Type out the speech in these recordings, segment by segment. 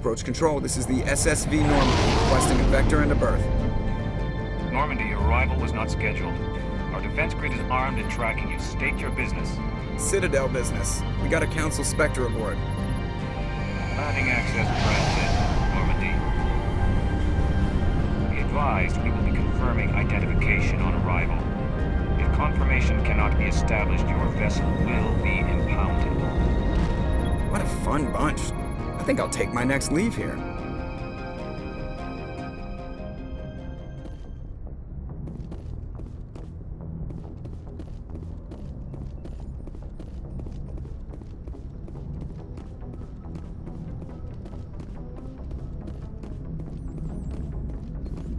Approach control, this is the SSV Normandy, requesting a vector and a berth. Normandy, your arrival was not scheduled. Our defense grid is armed and tracking you. State your business. Citadel business. We got a Council Spectre aboard. Landing access granted, Normandy. Be advised, we will be confirming identification on arrival. If confirmation cannot be established, your vessel will be impounded. What a fun bunch. I think I'll take my next leave here.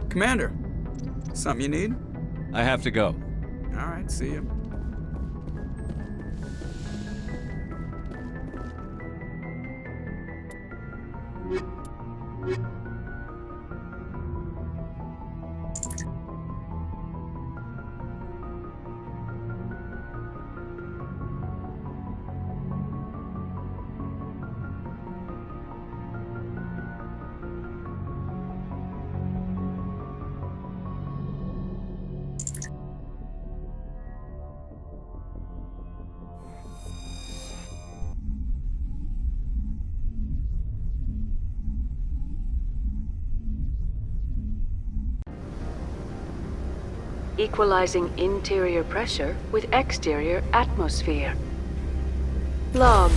Commander, something you need? I have to go. All right, see you. Equalizing interior pressure with exterior atmosphere. Logged.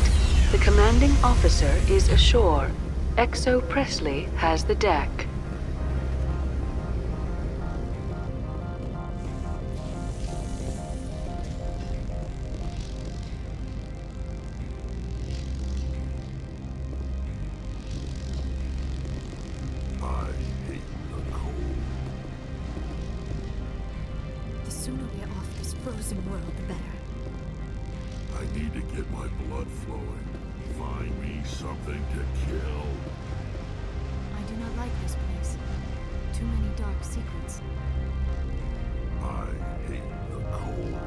The commanding officer is ashore. Exo Presley has the deck. Frozen world, the better. I need to get my blood flowing. Find me something to kill. I do not like this place. Too many dark secrets. I hate the cold.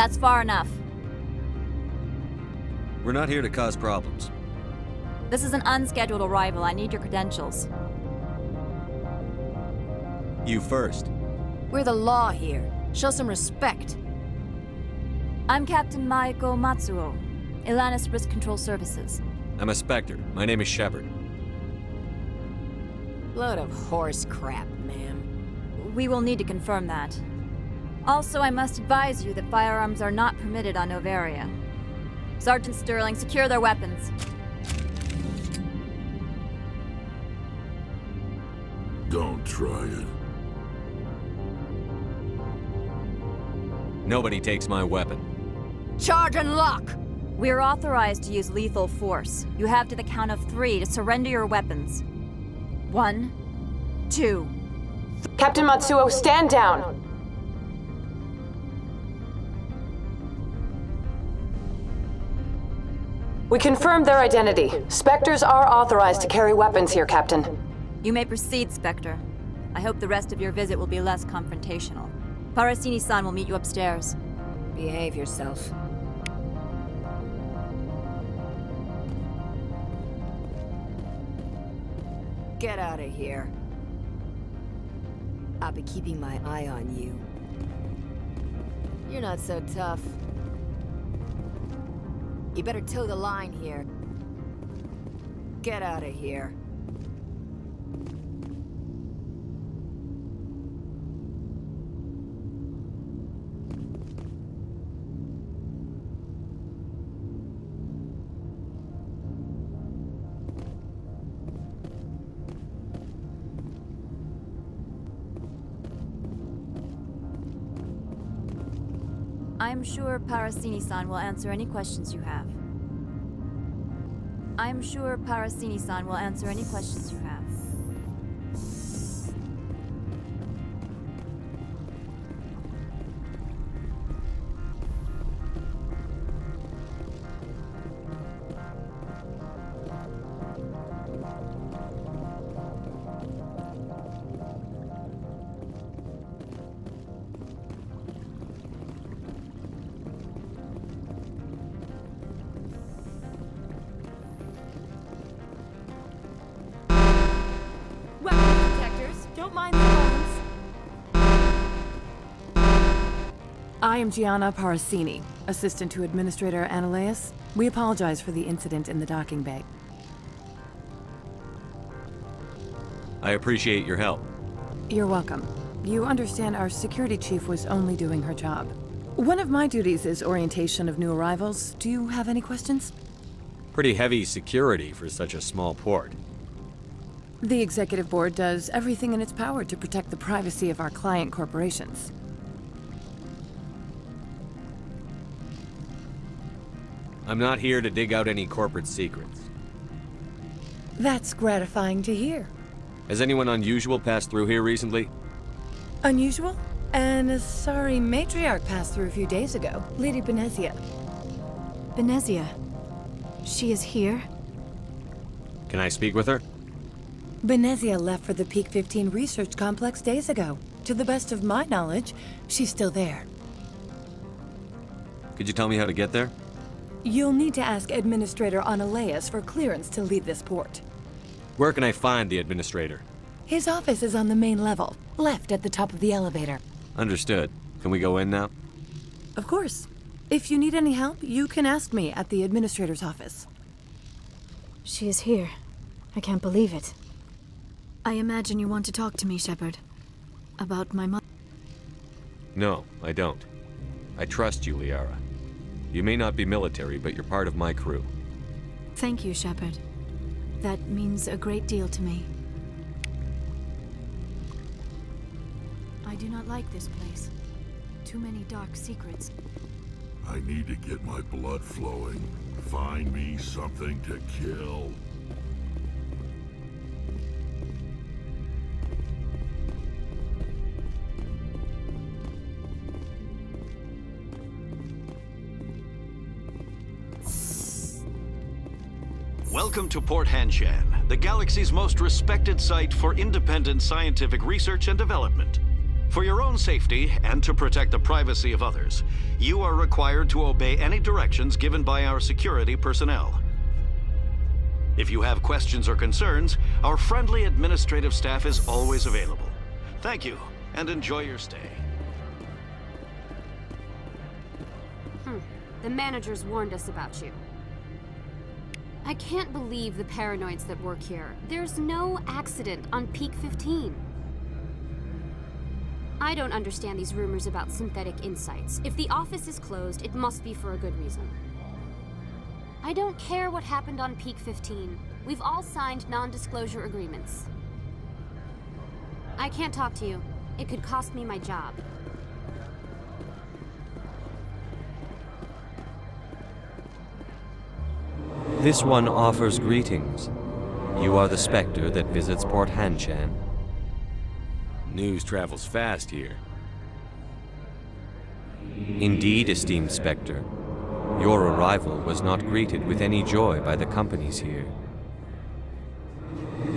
That's far enough. We're not here to cause problems. This is an unscheduled arrival. I need your credentials. You first. We're the law here. Show some respect. I'm Captain Maiko Matsuo, Ilanis Risk Control Services. I'm a Spectre. My name is Shepard. Load of horse crap, ma'am. We will need to confirm that. Also, I must advise you that firearms are not permitted on Noveria. Sergeant Sterling, secure their weapons. Don't try it. Nobody takes my weapon. Charge and lock! We're authorized to use lethal force. You have to the count of 3 to surrender your weapons. 1, 2. Captain Matsuo, stand down! We confirmed their identity. Spectres are authorized to carry weapons here, Captain. You may proceed, Spectre. I hope the rest of your visit will be less confrontational. Parasini-san will meet you upstairs. Behave yourself. Get out of here. I'll be keeping my eye on you. You're not so tough. You better toe the line here. Get out of here. I'm sure Parasini-san will answer any questions you have. I'm sure Parasini-san will answer any questions you have. Weapon detectors, don't mind the alarms. I am Gianna Parasini, assistant to Administrator Ananias. We apologize for the incident in the docking bay. I appreciate your help. You're welcome. You understand our security chief was only doing her job. One of my duties is orientation of new arrivals. Do you have any questions? Pretty heavy security for such a small port. The executive board does everything in its power to protect the privacy of our client corporations. I'm not here to dig out any corporate secrets. That's gratifying to hear. Has anyone unusual passed through here recently? Unusual? And a sorry matriarch passed through a few days ago, Lady Benezia. Benezia. She is here? Can I speak with her? Benezia left for the Peak 15 research complex days ago. To the best of my knowledge, she's still there. Could you tell me how to get there? You'll need to ask Administrator Ananias for clearance to leave this port. Where can I find the administrator? His office is on the main level, left at the top of the elevator. Understood. Can we go in now? Of course. If you need any help, you can ask me at the administrator's office. She is here. I can't believe it. I imagine you want to talk to me, Shepard. About my mother. No, I don't. I trust you, Liara. You may not be military, but you're part of my crew. Thank you, Shepard. That means a great deal to me. I do not like this place. Too many dark secrets. I need to get my blood flowing. Find me something to kill. Welcome to Port Hanshan, the galaxy's most respected site for independent scientific research and development. For your own safety and to protect the privacy of others, you are required to obey any directions given by our security personnel. If you have questions or concerns, our friendly administrative staff is always available. Thank you, and enjoy your stay. The managers warned us about you. I can't believe the paranoids that work here. There's no accident on Peak 15. I don't understand these rumors about synthetic insights. If the office is closed, it must be for a good reason. I don't care what happened on Peak 15. We've all signed non-disclosure agreements. I can't talk to you. It could cost me my job. This one offers greetings. You are the Spectre that visits Port Hanshan. News travels fast here. Indeed, esteemed Spectre. Your arrival was not greeted with any joy by the companies here.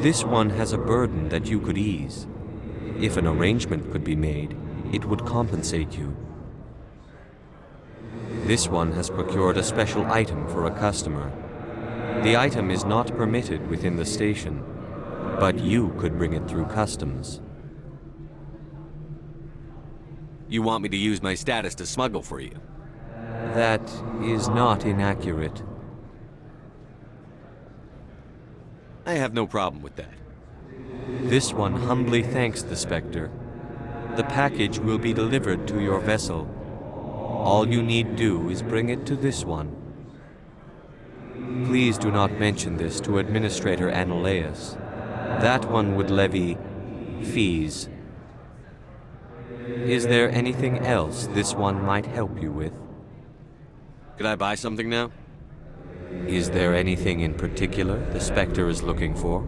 This one has a burden that you could ease. If an arrangement could be made, it would compensate you. This one has procured a special item for a customer. The item is not permitted within the station, but you could bring it through customs. You want me to use my status to smuggle for you? That is not inaccurate. I have no problem with that. This one humbly thanks the Spectre. The package will be delivered to your vessel. All you need do is bring it to this one. Please do not mention this to Administrator Analeus. That one would levy fees. Is there anything else this one might help you with? Could I buy something now? Is there anything in particular the Spectre is looking for?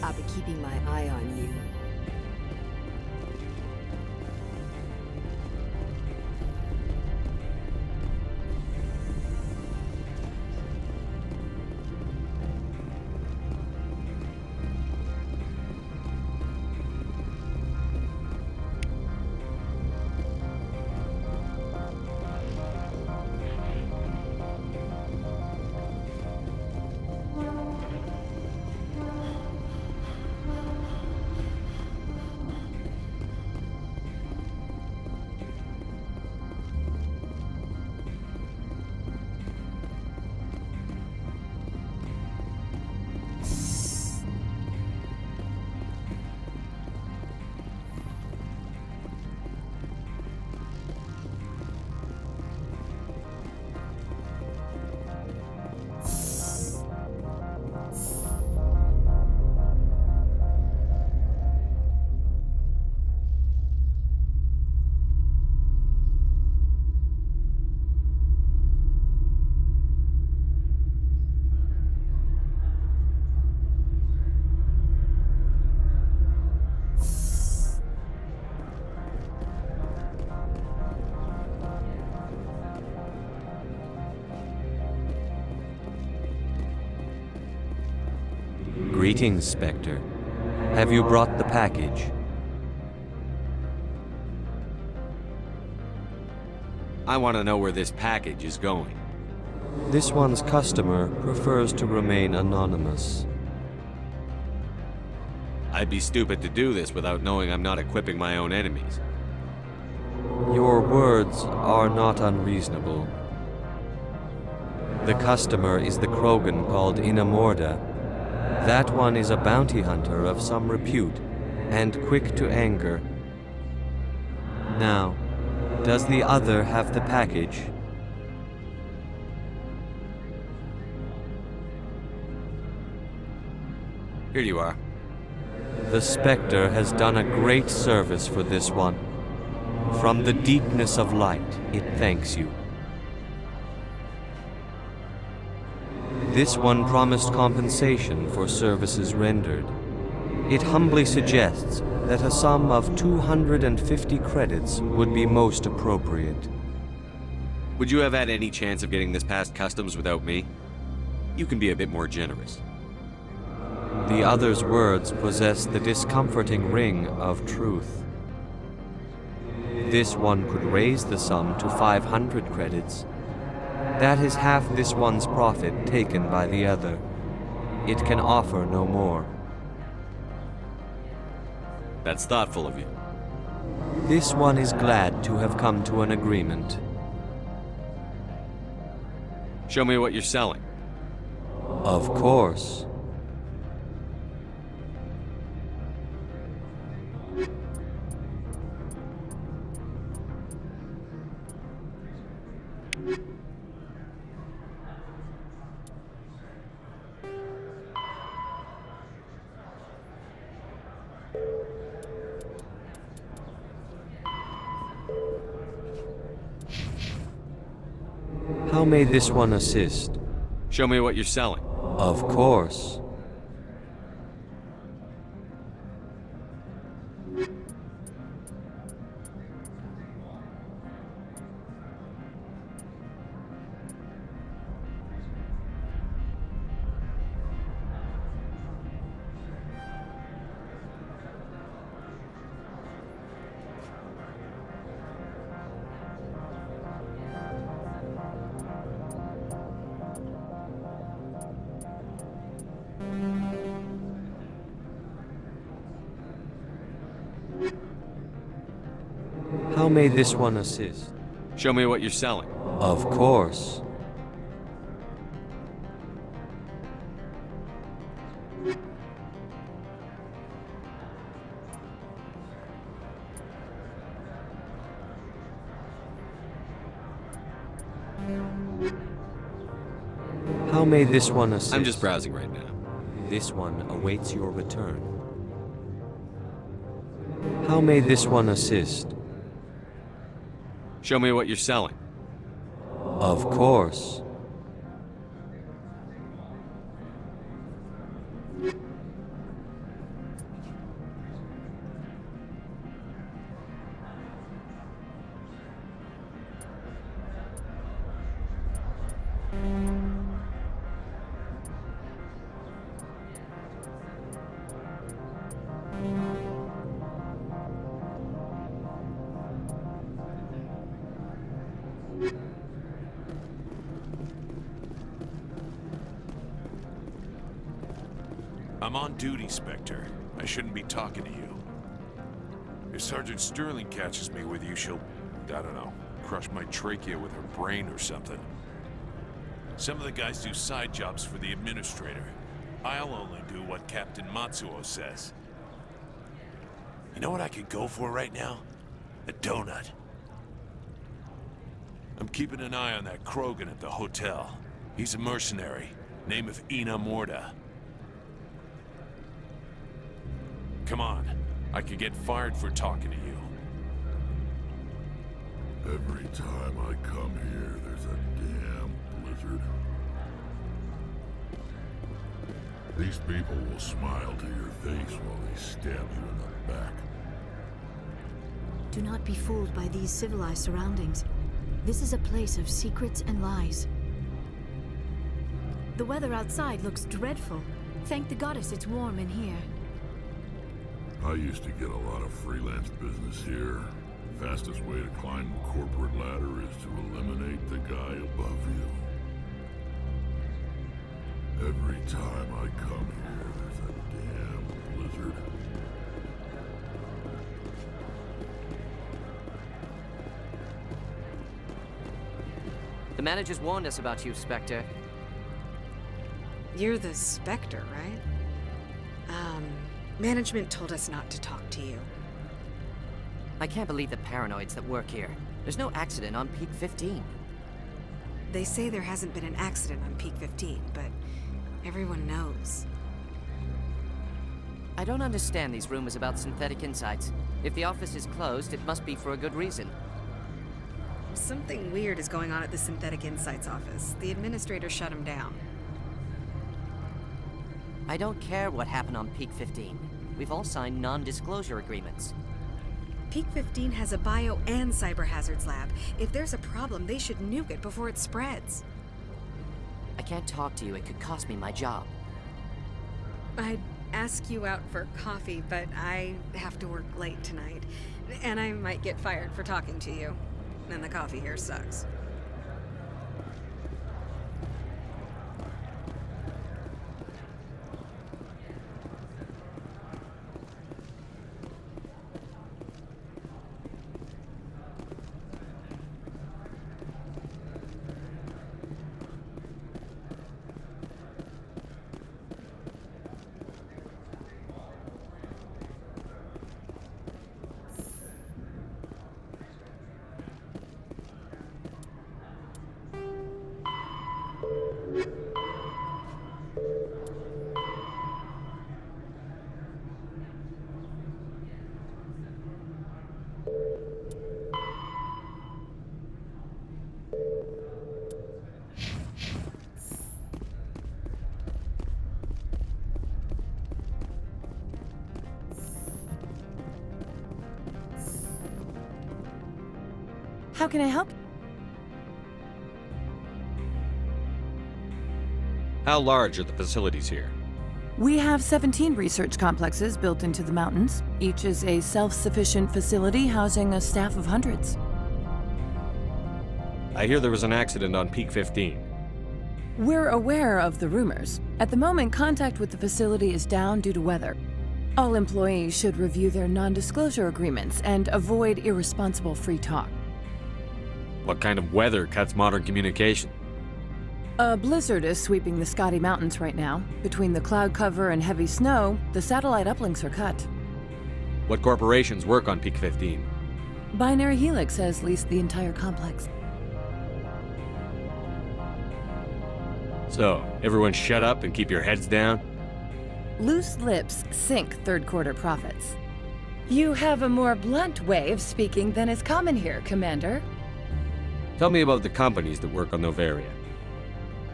I'll be keeping my eye on you. Greetings, Spectre. Have you brought the package? I want to know where this package is going. This one's customer prefers to remain anonymous. I'd be stupid to do this without knowing I'm not equipping my own enemies. Your words are not unreasonable. The customer is the Krogan called Inamorda. That one is a bounty hunter of some repute, and quick to anger. Now, does the other have the package? Here you are. The Spectre has done a great service for this one. From the deepness of light, it thanks you. This one promised compensation for services rendered. It humbly suggests that a sum of 250 credits would be most appropriate. Would you have had any chance of getting this past customs without me? You can be a bit more generous. The other's words possess the discomforting ring of truth. This one could raise the sum to 500 credits. That is half this one's profit taken by the other. It can offer no more. That's thoughtful of you. This one is glad to have come to an agreement. Show me what you're selling. Of course. How may this one assist? Show me what you're selling. Of course. How may this one assist? Show me what you're selling. Of course. How may this one assist? I'm just browsing right now. This one awaits your return. How may this one assist? Show me what you're selling. Of course. I'm on duty, Spectre. I shouldn't be talking to you. If Sergeant Sterling catches me with you, she'll, I don't know, crush my trachea with her brain or something. Some of the guys do side jobs for the Administrator. I'll only do what Captain Matsuo says. You know what I could go for right now? A donut. I'm keeping an eye on that Krogan at the hotel. He's a mercenary, name of Inamorda. Come on, I could get fired for talking to you. Every time I come here, there's a damn blizzard. These people will smile to your face while they stab you in the back. Do not be fooled by these civilized surroundings. This is a place of secrets and lies. The weather outside looks dreadful. Thank the goddess it's warm in here. I used to get a lot of freelance business here. Fastest way to climb the corporate ladder is to eliminate the guy above you. Every time I come here, there's a damn blizzard. The managers warned us about you, Spectre. You're the Spectre, right? Management told us not to talk to you. I can't believe the paranoids that work here. There's no accident on Peak 15. They say there hasn't been an accident on Peak 15, but everyone knows. I don't understand these rumors about Synthetic Insights. If the office is closed, it must be for a good reason. Something weird is going on at the Synthetic Insights office. The administrator shut him down. I don't care what happened on Peak 15. We've all signed non-disclosure agreements. Peak 15 has a bio and cyber hazards lab. If there's a problem, they should nuke it before it spreads. I can't talk to you. It could cost me my job. I'd ask you out for coffee, but I have to work late tonight. And I might get fired for talking to you. And the coffee here sucks. How can I help? How large are the facilities here? We have 17 research complexes built into the mountains. Each is a self-sufficient facility housing a staff of hundreds. I hear there was an accident on Peak 15. We're aware of the rumors. At the moment, contact with the facility is down due to weather. All employees should review their non-disclosure agreements and avoid irresponsible free talk. What kind of weather cuts modern communication? A blizzard is sweeping the Scotty Mountains right now. Between the cloud cover and heavy snow, the satellite uplinks are cut. What corporations work on Peak 15? Binary Helix has leased the entire complex. So, everyone shut up and keep your heads down? Loose lips sink third quarter profits. You have a more blunt way of speaking than is common here, Commander. Tell me about the companies that work on Noveria.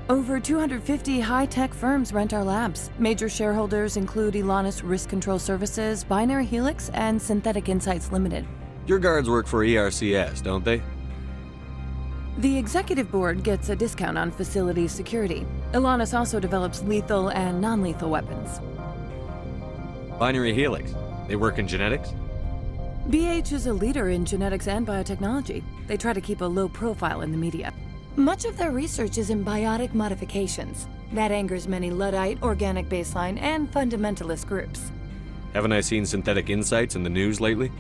Over 250 high-tech firms rent our labs. Major shareholders include Elanus Risk Control Services, Binary Helix, and Synthetic Insights Limited. Your guards work for ERCS, don't they? The executive board gets a discount on facility security. Elanus also develops lethal and non-lethal weapons. Binary Helix. They work in genetics? BH is a leader in genetics and biotechnology. They try to keep a low profile in the media. Much of their research is in biotic modifications. That angers many Luddite, organic baseline, and fundamentalist groups. Haven't I seen Synthetic Insights in the news lately?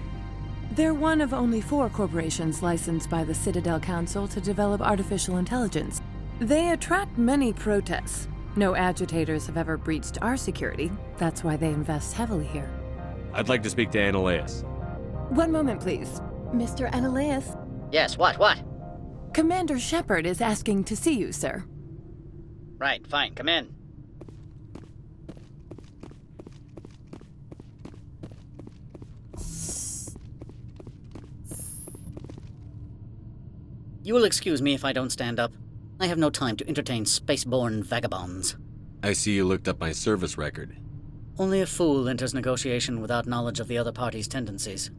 They're one of only 4 corporations licensed by the Citadel Council to develop artificial intelligence. They attract many protests. No agitators have ever breached our security. That's why they invest heavily here. I'd like to speak to Ananias. One moment, please. Mr. Ananias? Yes, what? Commander Shepard is asking to see you, sir. Right, fine, come in. You will excuse me if I don't stand up. I have no time to entertain spaceborne vagabonds. I see you looked up my service record. Only a fool enters negotiation without knowledge of the other party's tendencies.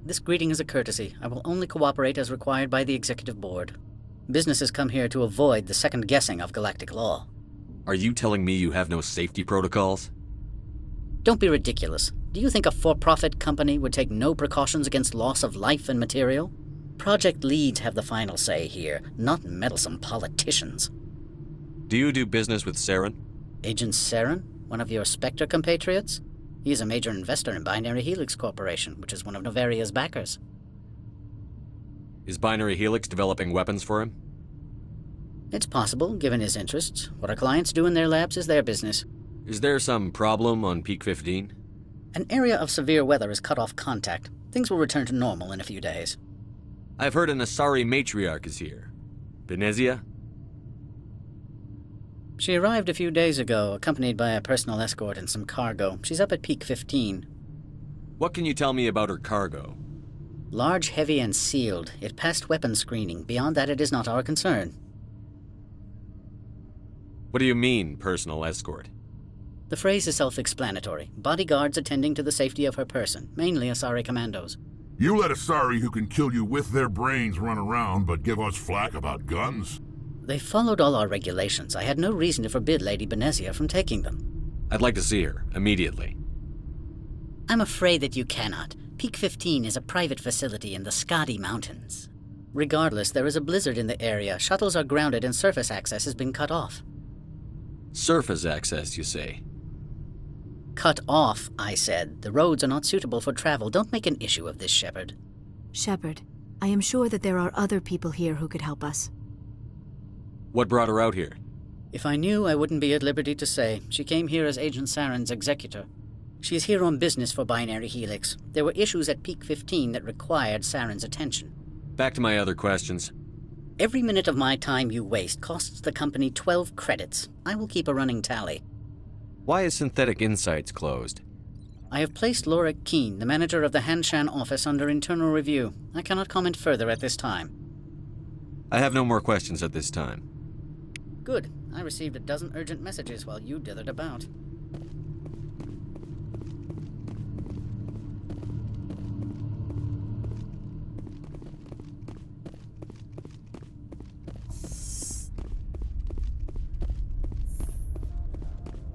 This greeting is a courtesy. I will only cooperate as required by the Executive Board. Businesses come here to avoid the second guessing of galactic law. Are you telling me you have no safety protocols? Don't be ridiculous. Do you think a for-profit company would take no precautions against loss of life and material? Project leads have the final say here, not meddlesome politicians. Do you do business with Saren? Agent Saren? One of your Spectre compatriots? He is a major investor in Binary Helix Corporation, which is one of Novaria's backers. Is Binary Helix developing weapons for him? It's possible, given his interests. What our clients do in their labs is their business. Is there some problem on Peak 15? An area of severe weather has cut off contact. Things will return to normal in a few days. I've heard an Asari matriarch is here. Benezia? She arrived a few days ago, accompanied by a personal escort and some cargo. She's up at Peak 15. What can you tell me about her cargo? Large, heavy, and sealed. It passed weapons screening. Beyond that, it is not our concern. What do you mean, personal escort? The phrase is self-explanatory. Bodyguards attending to the safety of her person, mainly Asari commandos. You let Asari who can kill you with their brains run around, but give us flack about guns? They followed all our regulations. I had no reason to forbid Lady Benezia from taking them. I'd like to see her, immediately. I'm afraid that you cannot. Peak 15 is a private facility in the Skadi Mountains. Regardless, there is a blizzard in the area. Shuttles are grounded and surface access has been cut off. Surface access, you say? Cut off, I said. The roads are not suitable for travel. Don't make an issue of this, Shepard. Shepard, I am sure that there are other people here who could help us. What brought her out here? If I knew, I wouldn't be at liberty to say. She came here as Agent Saren's executor. She is here on business for Binary Helix. There were issues at Peak 15 that required Saren's attention. Back to my other questions. Every minute of my time you waste costs the company 12 credits. I will keep a running tally. Why is Synthetic Insights closed? I have placed Laura Keene, the manager of the Hanshan office, under internal review. I cannot comment further at this time. I have no more questions at this time. Good. I received a dozen urgent messages while you dithered about.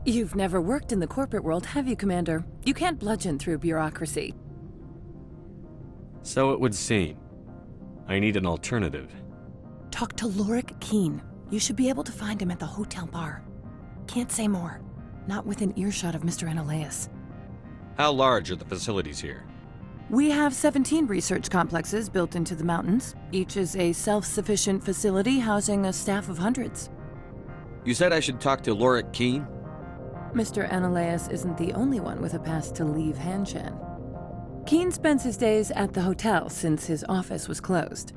You've never worked in the corporate world, have you, Commander? You can't bludgeon through bureaucracy. So it would seem. I need an alternative. Talk to Lorik Keene. You should be able to find him at the hotel bar. Can't say more. Not within earshot of Mr. Analaeus. How large are the facilities here? We have 17 research complexes built into the mountains. Each is a self-sufficient facility housing a staff of hundreds. You said I should talk to Lorik Keene? Mr. Analaeus isn't the only one with a pass to leave Hanshan. Keene spends his days at the hotel since his office was closed.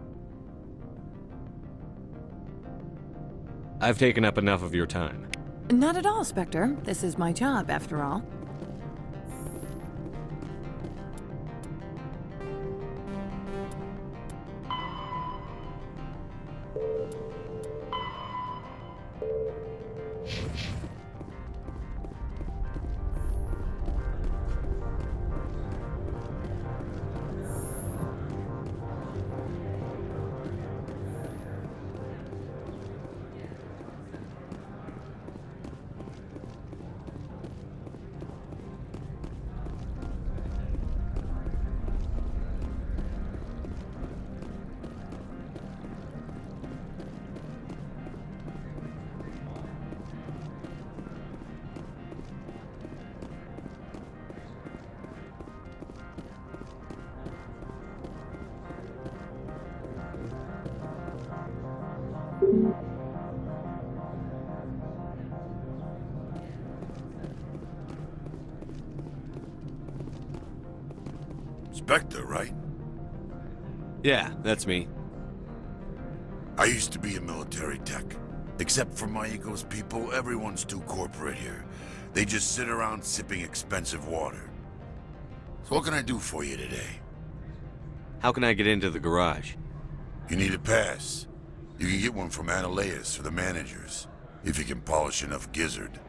I've taken up enough of your time. Not at all, Spectre. This is my job, after all. Spectre, right? Yeah, that's me. I used to be a military tech. Except for my ego's people, everyone's too corporate here. They just sit around sipping expensive water. So what can I do for you today? How can I get into the garage? You need a pass. You can get one from Analaeus or the managers, if you can polish enough gizzard.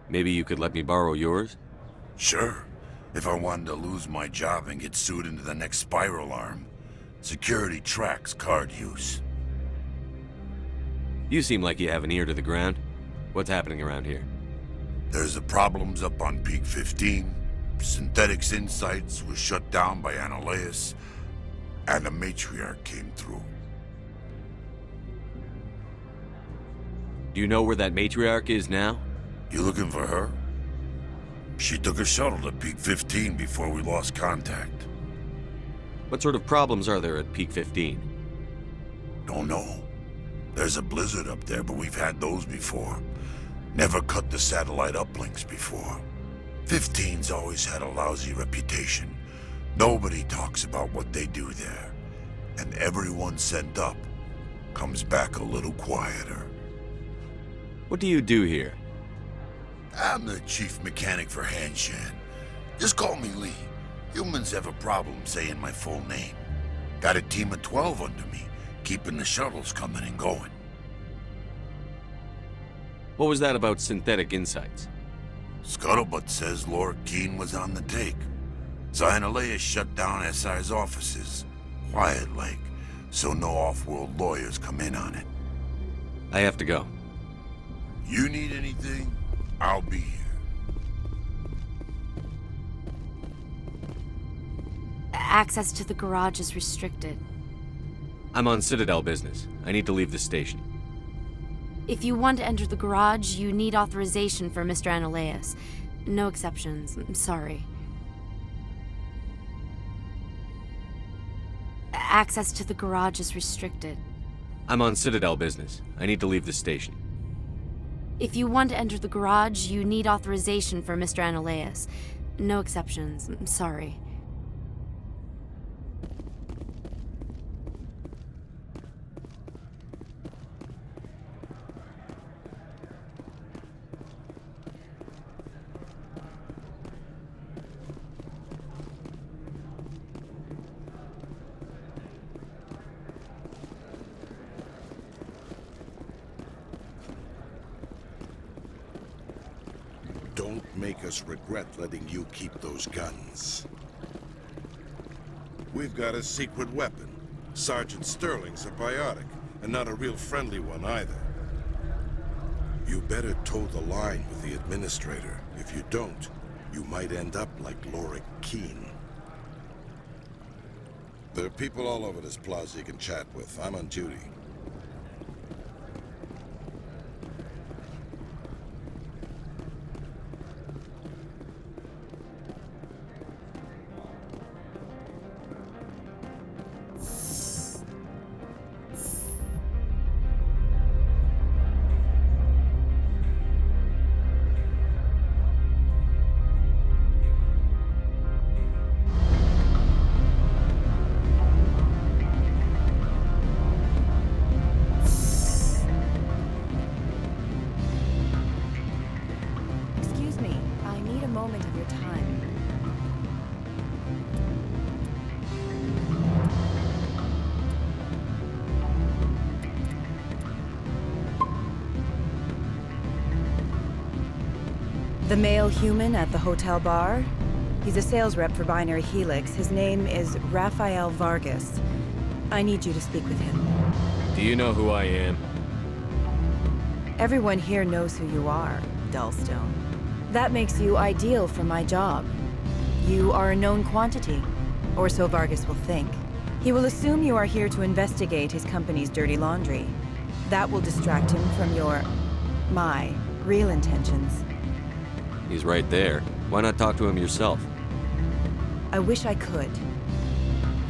Maybe you could let me borrow yours? Sure. If I wanted to lose my job and get sued into the next spiral arm. Security tracks card use. You seem like you have an ear to the ground. What's happening around here? There's the problems up on Peak 15. Synthetics Insights was shut down by Analeus, and the Matriarch came through. Do you know where that Matriarch is now? You looking for her? She took a shuttle to Peak 15 before we lost contact. What sort of problems are there at Peak 15? Don't know. There's a blizzard up there, but we've had those before. Never cut the satellite uplinks before. 15's always had a lousy reputation. Nobody talks about what they do there. And everyone sent up comes back a little quieter. What do you do here? I'm the chief mechanic for Hanshan. Just call me Lee. Humans have a problem saying my full name. Got a team of 12 under me, keeping the shuttles coming and going. What was that about Synthetic Insights? Scuttlebutt says Laura Keene was on the take. Xanalea shut down SI's offices, quiet-like, so no off-world lawyers come in on it. I have to go. You need anything, I'll be here. Access to the garage is restricted. I'm on Citadel business. I need to leave the station. If you want to enter the garage, you need authorization for Mr. Analeus. No exceptions. I'm sorry. Access to the garage is restricted. I'm on Citadel business. I need to leave the station. If you want to enter the garage, you need authorization for Mr. Analeus. No exceptions. I'm sorry. Don't make us regret letting you keep those guns. We've got a secret weapon. Sergeant Sterling's a biotic, and not a real friendly one either. You better toe the line with the Administrator. If you don't, you might end up like Laura Keene. There are people all over this plaza you can chat with. I'm on duty. The male human at the hotel bar? He's a sales rep for Binary Helix. His name is Rafael Vargas. I need you to speak with him. Do you know who I am? Everyone here knows who you are, Dullstone. That makes you ideal for my job. You are a known quantity, or so Vargas will think. He will assume you are here to investigate his company's dirty laundry. That will distract him from my real intentions. He's right there. Why not talk to him yourself? I wish I could.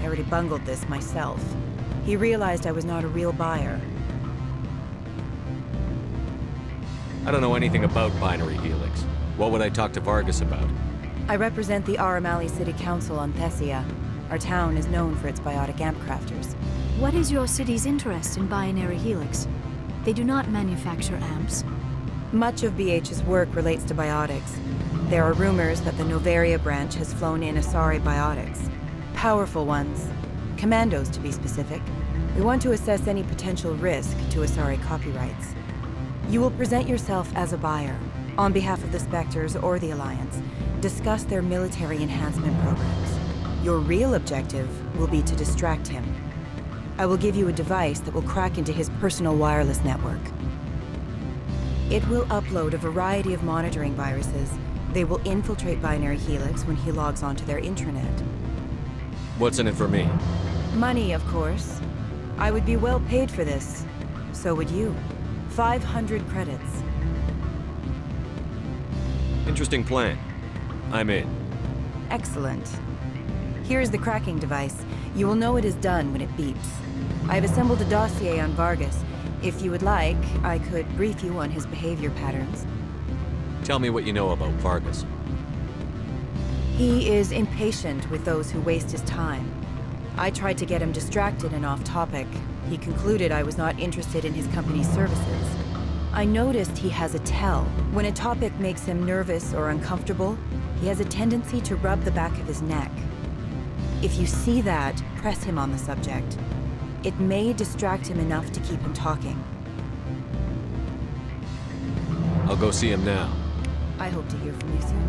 I already bungled this myself. He realized I was not a real buyer. I don't know anything about Binary Helix. What would I talk to Vargas about? I represent the Aramali City Council on Thessia. Our town is known for its biotic amp crafters. What is your city's interest in Binary Helix? They do not manufacture amps. Much of BH's work relates to biotics. There are rumors that the Noveria branch has flown in Asari biotics. Powerful ones. Commandos, to be specific. We want to assess any potential risk to Asari copyrights. You will present yourself as a buyer, on behalf of the Spectres or the Alliance. Discuss their military enhancement programs. Your real objective will be to distract him. I will give you a device that will crack into his personal wireless network. It will upload a variety of monitoring viruses, They will infiltrate Binary Helix when he logs onto their intranet. What's in it for me? Money, of course. I would be well paid for this. So would you. 500 credits. Interesting plan. I'm in. Excellent. Here's the cracking device. You will know it is done when it beeps. I've assembled a dossier on Vargas. If you would like, I could brief you on his behavior patterns. Tell me what you know about Vargas. He is impatient with those who waste his time. I tried to get him distracted and off topic. He concluded I was not interested in his company's services. I noticed he has a tell. When a topic makes him nervous or uncomfortable, he has a tendency to rub the back of his neck. If you see that, press him on the subject. It may distract him enough to keep him talking. I'll go see him now. I hope to hear from you soon.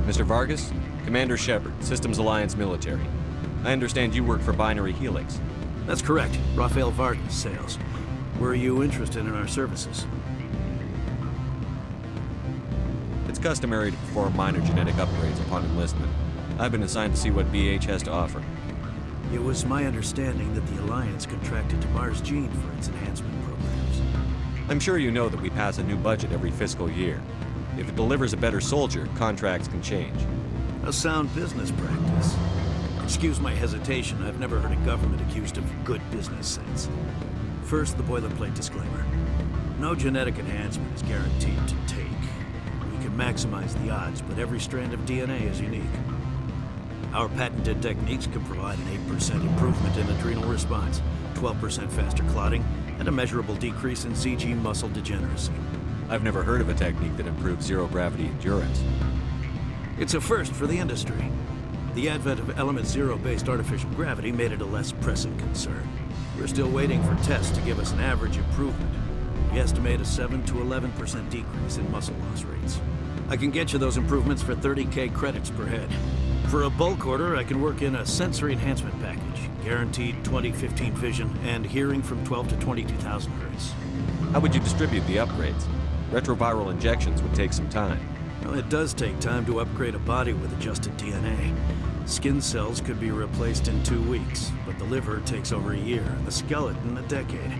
Mr. Vargas, Commander Shepard, Systems Alliance Military. I understand you work for Binary Helix. That's correct. Rafael Vargas, sales. Were you interested in our services? It's customary to perform minor genetic upgrades upon enlistment. I've been assigned to see what BH has to offer. It was my understanding that the Alliance contracted to Mars Gene for its enhancement programs. I'm sure you know that we pass a new budget every fiscal year. If it delivers a better soldier, contracts can change. A sound business practice. Excuse my hesitation, I've never heard a government accused of good business sense. First, the boilerplate disclaimer. No genetic enhancement is guaranteed to take. We can maximize the odds, but every strand of DNA is unique. Our patented techniques can provide an 8% improvement in adrenal response, 12% faster clotting, and a measurable decrease in CG muscle degeneracy. I've never heard of a technique that improves zero-gravity endurance. It's a first for the industry. The advent of Element Zero-based artificial gravity made it a less pressing concern. We're still waiting for tests to give us an average improvement. We estimate a 7 to 11% decrease in muscle loss rates. I can get you those improvements for 30K credits per head. For a bulk order, I can work in a sensory enhancement package, guaranteed 20/15 vision, and hearing from 12 to 22,000 hertz. How would you distribute the upgrades? Retroviral injections would take some time. Well, it does take time to upgrade a body with adjusted DNA. Skin cells could be replaced in 2 weeks, but the liver takes over a year, and the skeleton a decade.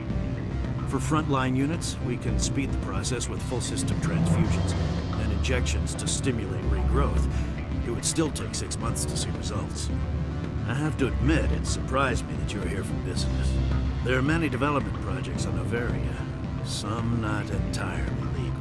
For frontline units, we can speed the process with full system transfusions and injections to stimulate regrowth. It would still take 6 months to see results. I have to admit, it surprised me that you're here for business. There are many development projects on Noveria, some not entirely legal.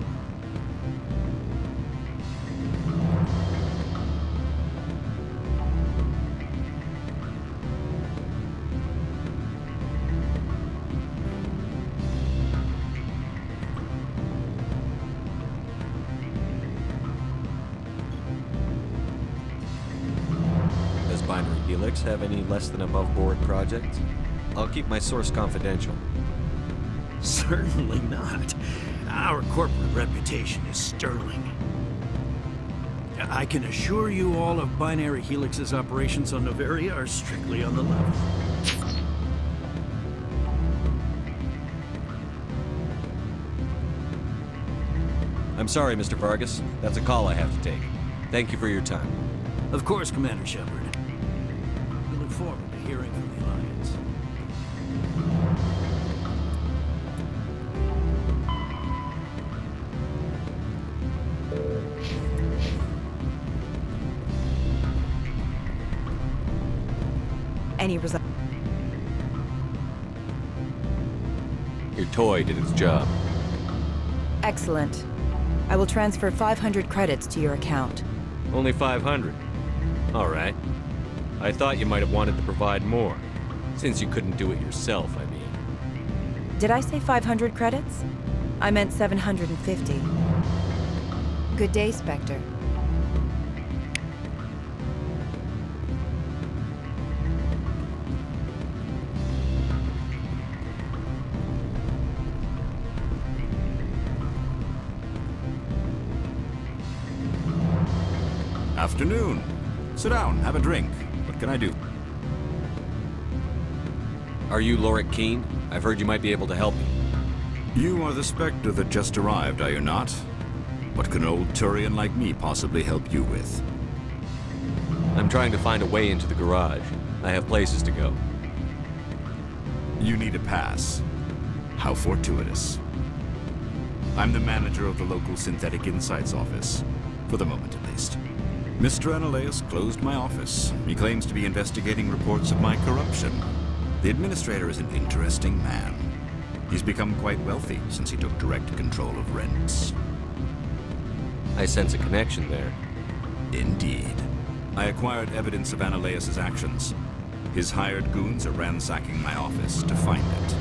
Does Binary Helix have any less than above-board projects? I'll keep my source confidential. Certainly not. Our corporate reputation is sterling. I can assure you all of Binary Helix's operations on Noveria are strictly on the level. I'm sorry, Mr. Vargas. That's a call I have to take. Thank you for your time. Of course, Commander Shepard. We look forward to hearing from the Alliance. Any result? Your toy did its job. Excellent. I will transfer 500 credits to your account. Only 500. All right. I thought you might have wanted to provide more. Since you couldn't do it yourself, I mean. Did I say 500 credits? I meant 750. Good day, Spectre. Afternoon. Sit down, have a drink. What can I do? Are you Lorik Keene? I've heard you might be able to help me. You are the Spectre that just arrived, are you not? What can an old Turian like me possibly help you with? I'm trying to find a way into the garage. I have places to go. You need a pass. How fortuitous. I'm the manager of the local Synthetic Insights office. For the moment, at least. Mr. Analaeus closed my office. He claims to be investigating reports of my corruption. The administrator is an interesting man. He's become quite wealthy since he took direct control of rents. I sense a connection there. Indeed. I acquired evidence of Analaeus' actions. His hired goons are ransacking my office to find it.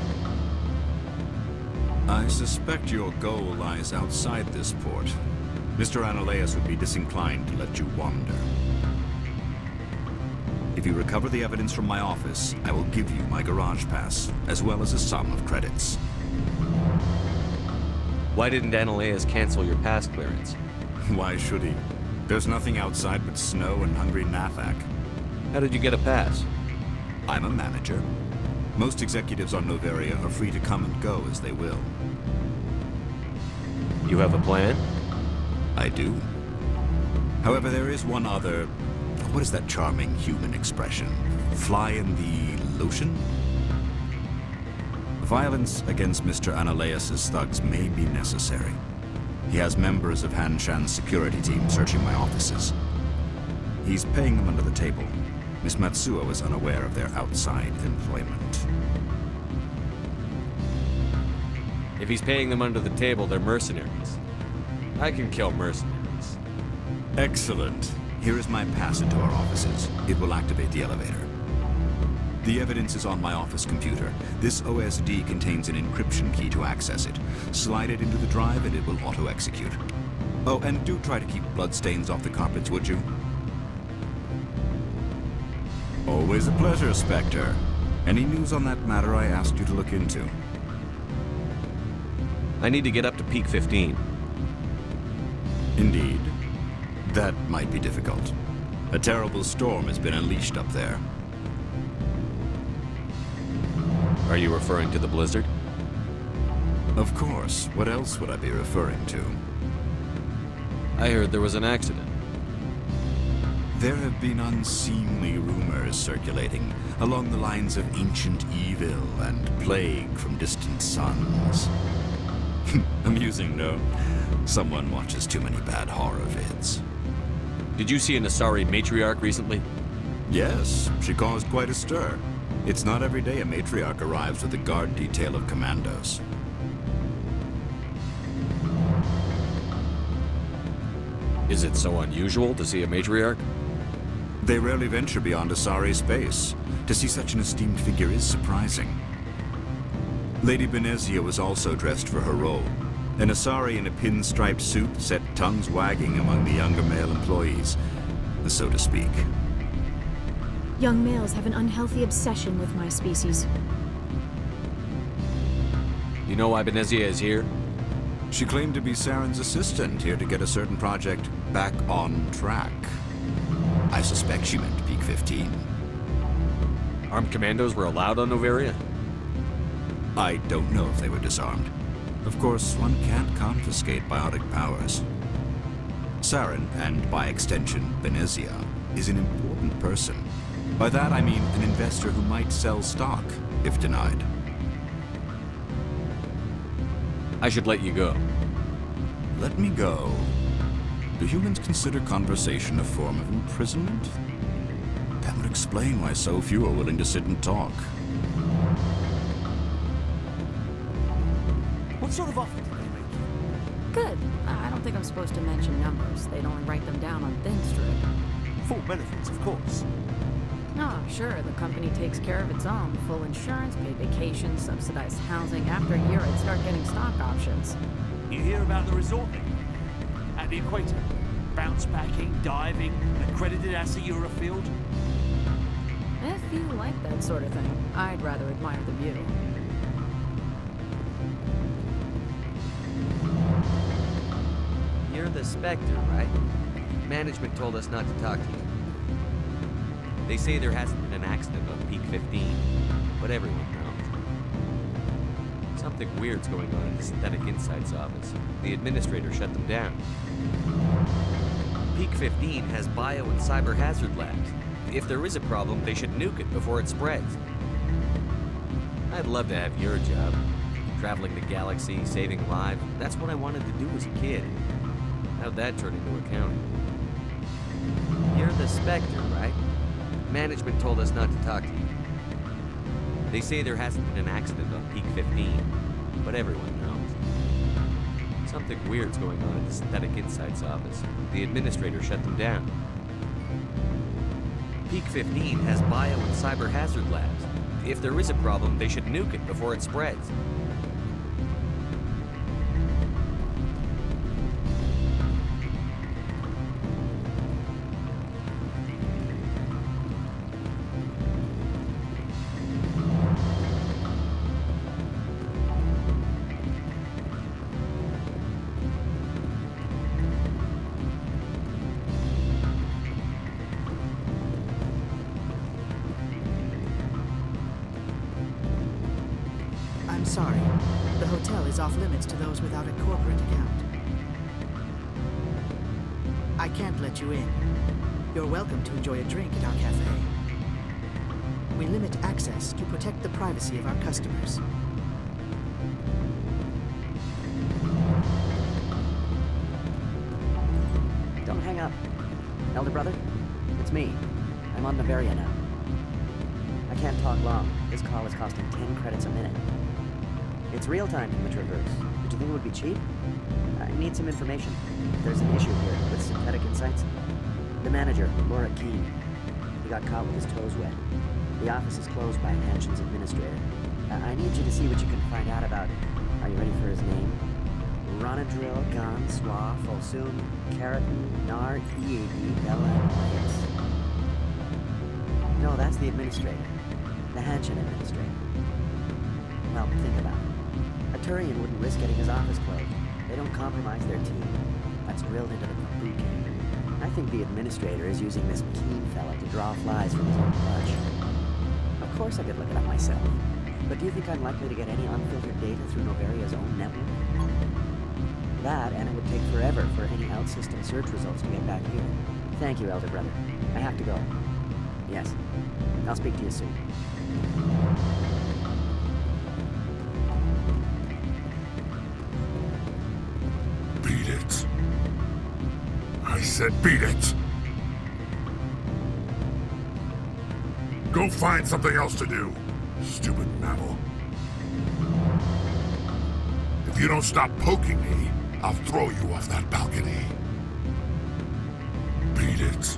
I suspect your goal lies outside this port. Mr. Analaeus would be disinclined to let you wander. If you recover the evidence from my office, I will give you my garage pass, as well as a sum of credits. Why didn't Analaeus cancel your pass clearance? Why should he? There's nothing outside but snow and hungry Nathak. How did you get a pass? I'm a manager. Most executives on Noveria are free to come and go as they will. You have a plan? I do. However, there is one other... What is that charming human expression? Fly in the lotion? Violence against Mr. Analaeus' thugs may be necessary. He has members of Han Shan's security team searching my offices. He's paying them under the table. Miss Matsuo is unaware of their outside employment. If he's paying them under the table, they're mercenaries. I can kill mercenaries. Excellent. Here is my pass into our offices. It will activate the elevator. The evidence is on my office computer. This OSD contains an encryption key to access it. Slide it into the drive and it will auto-execute. Oh, and do try to keep bloodstains off the carpets, would you? Always a pleasure, Spectre. Any news on that matter I asked you to look into? I need to get up to Peak 15. Indeed. That might be difficult. A terrible storm has been unleashed up there. Are you referring to the blizzard? Of course. What else would I be referring to? I heard there was an accident. There have been unseemly rumors circulating along the lines of ancient evil and plague from distant suns. Amusing, no? Someone watches too many bad horror vids. Did you see an Asari matriarch recently? Yes, she caused quite a stir. It's not every day a matriarch arrives with a guard detail of commandos. Is it so unusual to see a matriarch? They rarely venture beyond Asari space. To see such an esteemed figure is surprising. Lady Benezia was also dressed for her role. An Asari in a pinstriped suit set tongues wagging among the younger male employees, so to speak. Young males have an unhealthy obsession with my species. You know why Benezia is here? She claimed to be Saren's assistant, here to get a certain project back on track. I suspect she meant Peak 15. Armed commandos were allowed on Noveria? I don't know if they were disarmed. Of course, one can't confiscate biotic powers. Saren, and by extension, Benezia, is an important person. By that I mean an investor who might sell stock, if denied. I should let you go. Let me go? Do humans consider conversation a form of imprisonment? That would explain why so few are willing to sit and talk. What sort of offer did they make you? Good. I don't think I'm supposed to mention numbers. They'd only write them down on thin strip. Full benefits, of course. Oh, sure, the company takes care of its own. Full insurance, paid vacation, subsidized housing. After a year, I'd start getting stock options. You hear about the resort thing? At the equator? Bounce backing, diving, accredited as a Eurofield? If you like that sort of thing, I'd rather admire the view. You're the Spectre, right? Management told us not to talk to you. They say there hasn't been an accident on Peak 15, but everyone knows. Something weird's going on in the Synthetic Insights office. The administrator shut them down. Peak 15 has bio and cyber hazard labs. If there is a problem, they should nuke it before it spreads. I'd love to have your job. Traveling the galaxy, saving lives. That's what I wanted to do as a kid. How'd that turn into accounting? You're the Spectre, right? Management told us not to talk to you. They say there hasn't been an accident on Peak 15, but everyone knows. Something weird's going on at the Synthetic Insights office. The administrator shut them down. Peak 15 has bio and cyber hazard labs. If there is a problem, they should nuke it before it spreads. I'm sorry. The hotel is off limits to those without a corporate account. I can't let you in. You're welcome to enjoy a drink at our cafe. We limit access to protect the privacy of our customers. Don't hang up. Elder brother, it's me. I'm on Noveria now. I can't talk long. This call is costing 10 credits a minute. It's real time from the Traverse. Did you think it would be cheap? I need some information. There's an issue here with Synthetic Insights. The manager, Laura Keene. He got caught with his toes wet. The office is closed by Hanshin's administrator. I need you to see what you can find out about. Are you ready for his name? Ronadril Gan Swa Folsum Keratin Nar Ead Bella. No, that's the administrator. The Hanshin administrator. Well, think about it. A Turian wouldn't risk getting his office closed. They don't compromise their team. That's drilled into the boot camp. I think the administrator is using this Keene fella to draw flies from his own clutch. Of course I could look it up myself. But do you think I'm likely to get any unfiltered data through Noveria's own network? That, and it would take forever for any out-system search results to get back here. Thank you, Elder Brother. I have to go. Yes. I'll speak to you soon. Beat it. I said beat it. Go find something else to do, stupid mammal. If you don't stop poking me, I'll throw you off that balcony. Beat it.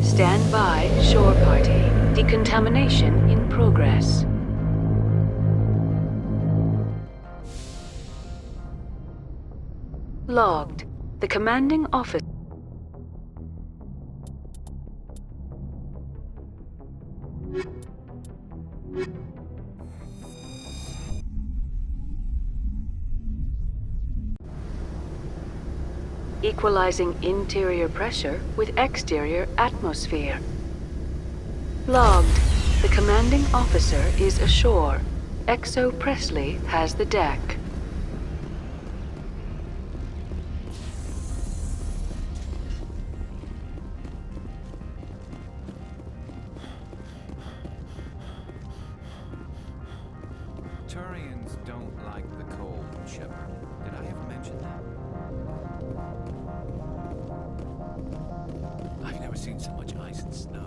Stand by, shore party. Decontamination in progress. Logged. The commanding officer. Equalizing interior pressure with exterior atmosphere. Logged. The commanding officer is ashore. Exo Presley has the deck. Turians don't like the cold, Shepard. Did I ever mention that? I've never seen so much ice and snow.